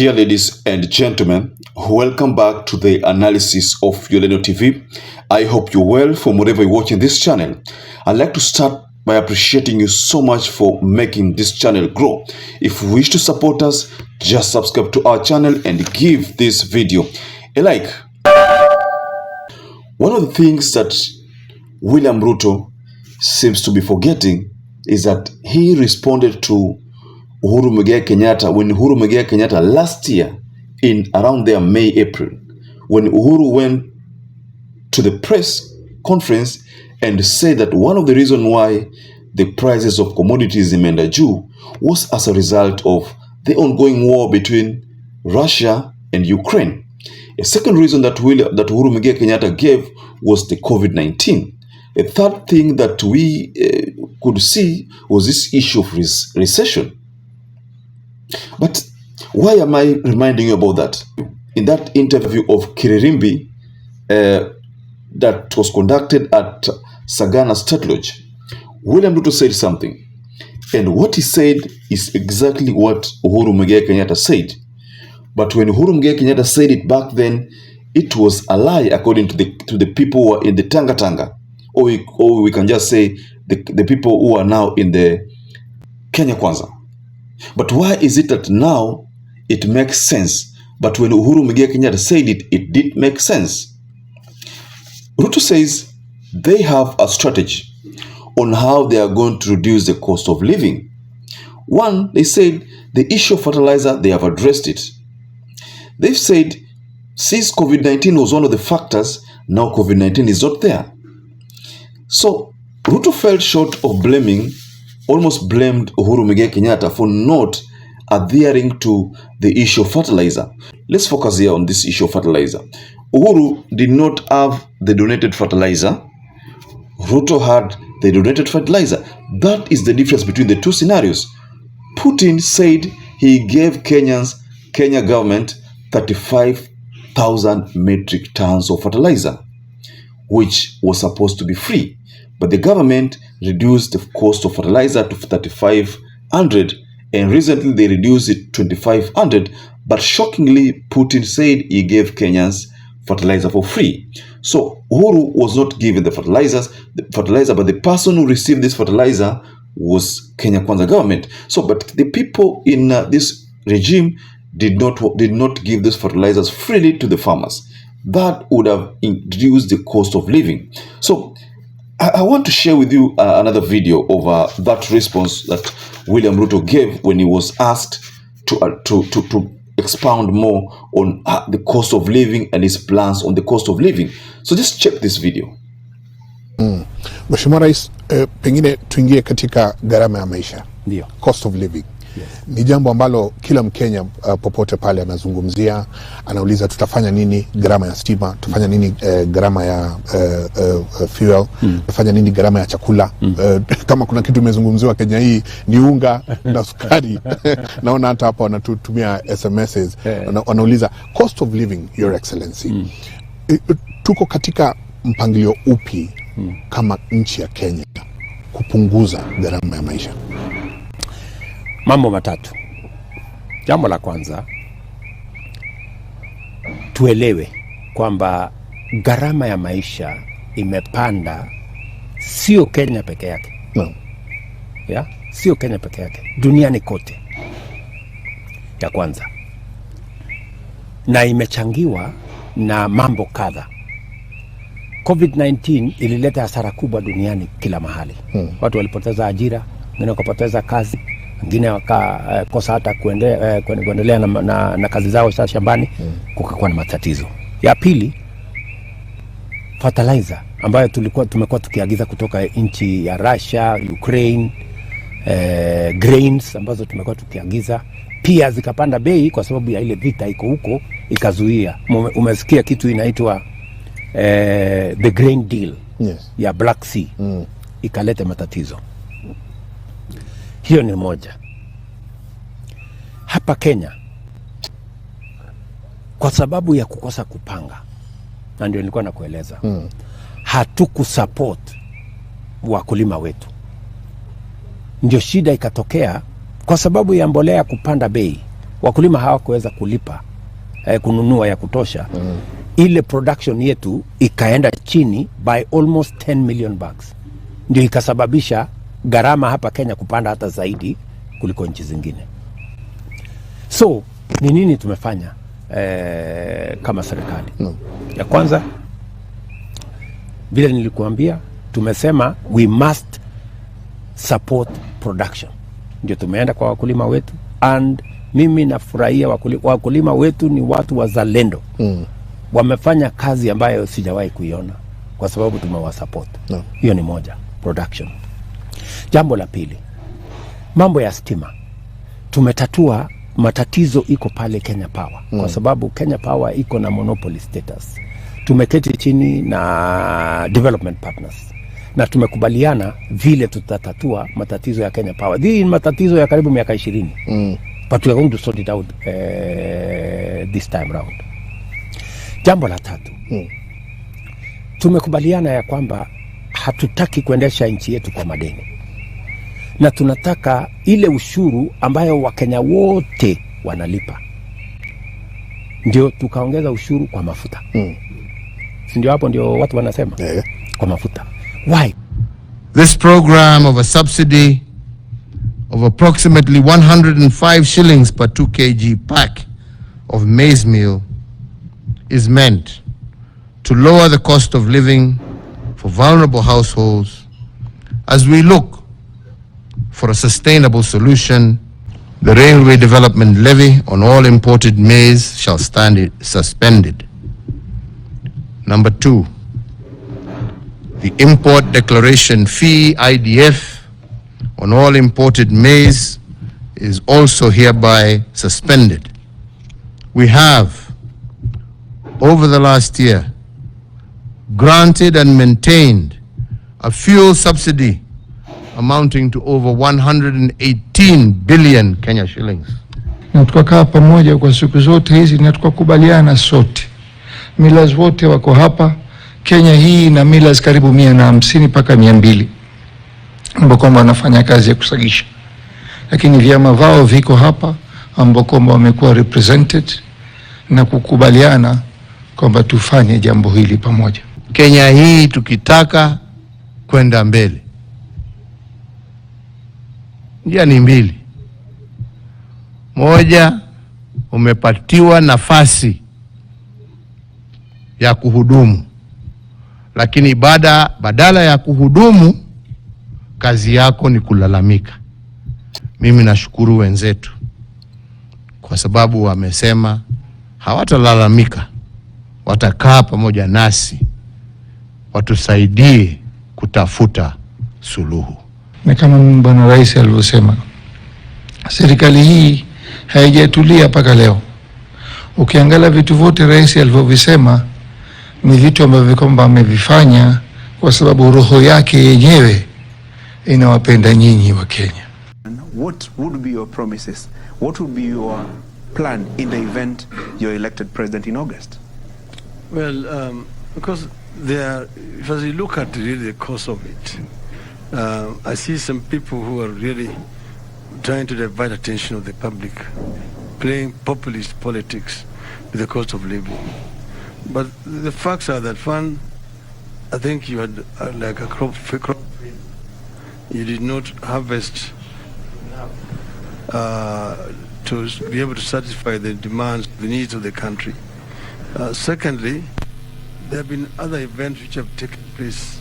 Dear ladies and gentlemen, welcome back to the analysis of YOLENO TV. I hope you're well from wherever you're watching this channel. I'd like to start by appreciating you so much for making this channel grow. If you wish to support us, just subscribe to our channel and give this video a like. One of the things that William Ruto seems to be forgetting is that he responded to Uhuru Muigai Kenyatta when Uhuru Muigai Kenyatta last year in around there May, April, when Uhuru went to the press conference and said that one of the reasons why the prices of commodities in Mendaju was as a result of the ongoing war between Russia and Ukraine. A second reason that Uhuru Muigai Kenyatta gave was the COVID-19. A third thing that we could see was this issue of recession. But why am I reminding you about that? In that interview of Kiririmbi that was conducted at Sagana State Lodge, William Ruto said something. And what he said is exactly what Uhuru Muigai Kenyatta said. But when Uhuru Muigai Kenyatta said it back then, it was a lie according to the people who are in the Tanga Tanga. Or we can just say the people who are now in the Kenya Kwanza. But why is it that now it makes sense? But when Uhuru Muigai Kenyatta said it, it did make sense. Ruto says they have a strategy on how they are going to reduce the cost of living. One, they said the issue of fertilizer, they have addressed it. They've said since COVID-19 was one of the factors, now COVID-19 is not there. So Ruto fell short of almost blamed Uhuru Muigai Kenyatta for not adhering to the issue of fertilizer. Let's focus here on this issue of fertilizer. Uhuru did not have the donated fertilizer. Ruto had the donated fertilizer. That is the difference between the two scenarios. Putin said he gave Kenya government 35,000 metric tons of fertilizer, which was supposed to be free. But the government reduced the cost of fertilizer to 3,500, and recently they reduced it to 2,500. But shockingly, Putin said he gave Kenyans fertilizer for free. So Uhuru was not given the fertilizer, but the person who received this fertilizer was Kenya Kwanza government. So, but the people in this regime did not give these fertilizers freely to the farmers. That would have reduced the cost of living. So I want to share with you another video of that response that William Ruto gave when he was asked to expound more on the cost of living and his plans on the cost of living. So just check this video. Mheshimiwa Rais, pengine tuingie katika gharama ya maisha. Ndio. Cost of living. Yes. Ni jambo ambalo kila Mkenya popote pale anazungumzia, anauliza tutafanya nini gharama ya stima, tutafanya nini gharama ya fuel, tutafanya nini gharama ya chakula. Kama kuna kitu imezungumziwa Kenya hii ni unga na sukari. Naona hata hapa wanatutumia SMSs, wanauliza cost of living, Your Excellency. Tuko katika mpangilio upi kama nchi ya Kenya kupunguza gharama ya maisha? Mambo matatu. Jambo la kwanza, tuelewe kwamba gharama ya maisha imepanda sio Kenya peke yake. No. Ya? Sio Kenya peke yake, duniani kote. Ya kwanza. Na imechangiwa na mambo kadha. COVID-19 ilileta hasara kubwa duniani kila mahali. Watu walipoteza ajira, wengine wakapoteza kazi, wengine wakakosa hata kuendelea na kazi zao za shambani, kukakuwa na matatizo. Ya pili, fertilizer ambayo tumekuwa tukiagiza kutoka nchi ya Russia, Ukraine, grains ambazo tumekuwa tukiagiza pia zikapanda bei kwa sababu ya ile vita iko huko, ikazuia. Umesikia kitu inaitwa the grain deal. Yes. Ya Black Sea. Ikaleta matatizo. Hiyo ni moja. Hapa Kenya, kwa sababu ya kukosa kupanga, na ndio nilikuwa nakueleza, hatukusupport wakulima wetu. Ndio shida ikatokea kwa sababu ya mbolea kupanda bei. wakulima hawakuweza kulipa kununua ya kutosha, ile production yetu ikaenda chini by almost 10 million bags. Ndio ikasababisha gharama hapa Kenya kupanda hata zaidi kuliko nchi zingine. So ni nini tumefanya kama serikali? Ya kwanza, vile nilikuambia, tumesema we must support production. Ndio tumeenda kwa wakulima wetu, and mimi nafurahia wakulima wetu ni watu wazalendo. Wamefanya kazi ambayo sijawahi kuiona kwa sababu tumewasupport. Hiyo ni moja, production. Jambo la pili, mambo ya stima. Tumetatua matatizo iko pale Kenya Power, kwa sababu Kenya Power iko na monopoly status. Tumeketi chini na development partners na tumekubaliana vile tutatatua matatizo ya Kenya Power. Hii ni matatizo ya karibu miaka 20. But we are going to sort it out this time round. Jambo la tatu, tumekubaliana ya kwamba hatutaki kuendesha nchi yetu kwa madeni, na tunataka ile ushuru ambayo Wakenya wote wanalipa, ndio tukaongeza ushuru kwa mafuta. Ndio hapo ndio watu wanasema kwa mafuta. Why? This program of a subsidy of approximately 105 shillings per 2 kg pack of maize meal is meant to lower the cost of living for vulnerable households as we look for a sustainable solution. The railway development levy on all imported maize shall stand suspended. Number 2, the import declaration fee, IDF, on all imported maize is also hereby suspended. We have, over the last year, granted and maintained a fuel subsidy amounting to over 118 billion Kenya shillings. Na tukakaa pamoja kwa siku zote hizi na tukakubaliana sote. Millers wote wako hapa Kenya hii na millers karibu 150 mpaka 200 ambao kwamba wanafanya kazi ya kusagisha, lakini vyama vao viko hapa ambao kwamba wamekuwa represented na kukubaliana kwamba tufanye jambo hili pamoja. Kenya hii tukitaka kwenda mbele, njia ni mbili. Moja, umepatiwa nafasi ya kuhudumu, lakini badala ya kuhudumu kazi yako ni kulalamika. Mimi nashukuru wenzetu kwa sababu wamesema hawatalalamika, watakaa pamoja nasi watusaidie kutafuta suluhu. Na kama Bwana Rais alivyosema, serikali hii haijatulia mpaka leo. Ukiangalia vitu vyote Rais alivyovisema ni vitu ambavyo kwamba amevifanya kwa sababu roho yake yenyewe inawapenda nyinyi wa Kenya. What would be your promises? What would be your plan in the event you're elected president in August? Well, because if you look at really the cause of it, I see some people who are really trying to divert attention of the public, playing populist politics with the cost of living. But the facts are that, one, I think you had like a crop failure. You did not harvest to be able to satisfy the demands, the needs of the country. Secondly, there have been other events which have taken place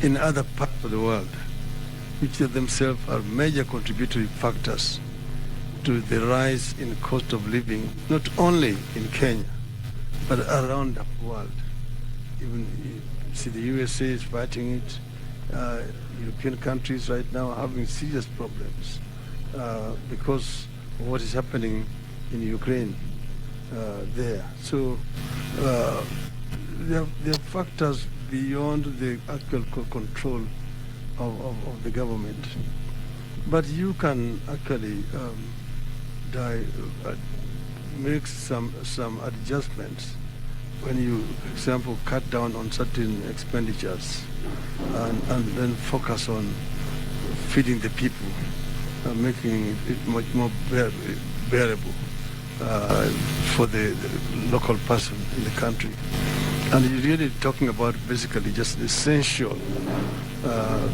in other parts of the world, which themselves are major contributory factors to the rise in cost of living, not only in Kenya, but around the world. Even you see the USA is fighting it. European countries right now are having serious problems because of what is happening in Ukraine there. So there are factors beyond the actual control of the government. But you can actually make some adjustments when you, for example, cut down on certain expenditures and then focus on feeding the people, making it much more bearable. for the local person in the country. And you're really talking about basically just essential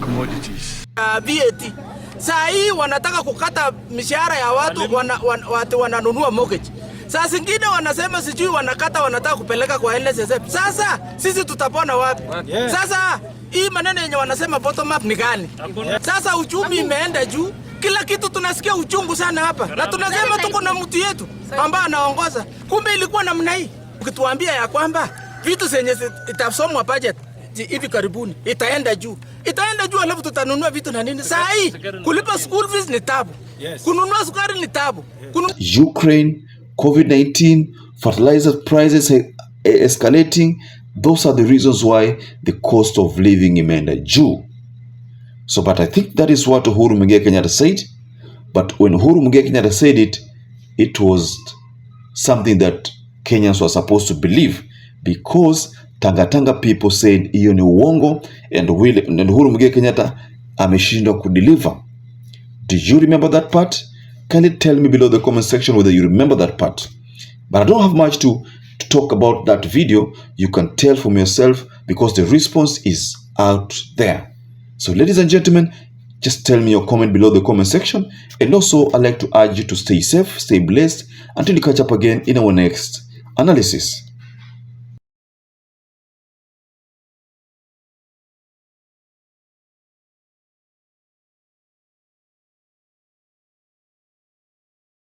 commodities. VAT. Saa hii wanataka kukata mishahara ya watu wananunua mortgage. Saa zingine wanasema sijui wanakata wanataka kupeleka kwa NSSF. Sasa sisi tutapona wapi? Sasa hii maneno yenye wanasema bottom up ni gani? Sasa uchumi imeenda juu. Kila kitu tunasikia uchungu sana hapa. Na tunasema tuko na mtu yetu ambaye anaongoza. Kumbe ilikuwa namna hii. Ukituambia ya kwamba vitu zenye itasomwa budget hivi karibuni itaenda juu. Itaenda juu alafu tutanunua vitu na nini? Saa hii kulipa school fees ni tabu. Kununua sukari ni tabu. Ukraine, COVID-19, fertilizer prices escalating. Those are the reasons why the cost of living imeenda juu. So, but I think that is what Uhuru Muigai Kenyatta said. But when Uhuru Muigai Kenyatta said it, it was something that Kenyans were supposed to believe, because Tanga people said hiyo ni uongo, and Uhuru Muigai Kenyatta ameshindwa kudeliver. Do you remember that part? Kindly tell me below the comment section whether you remember that part. But I don't have much to talk about that video. You can tell from yourself because the response is out there. So ladies and gentlemen, just tell me your comment below the comment section. And also I'd like to urge you to stay safe, stay blessed until we catch up again in our next analysis.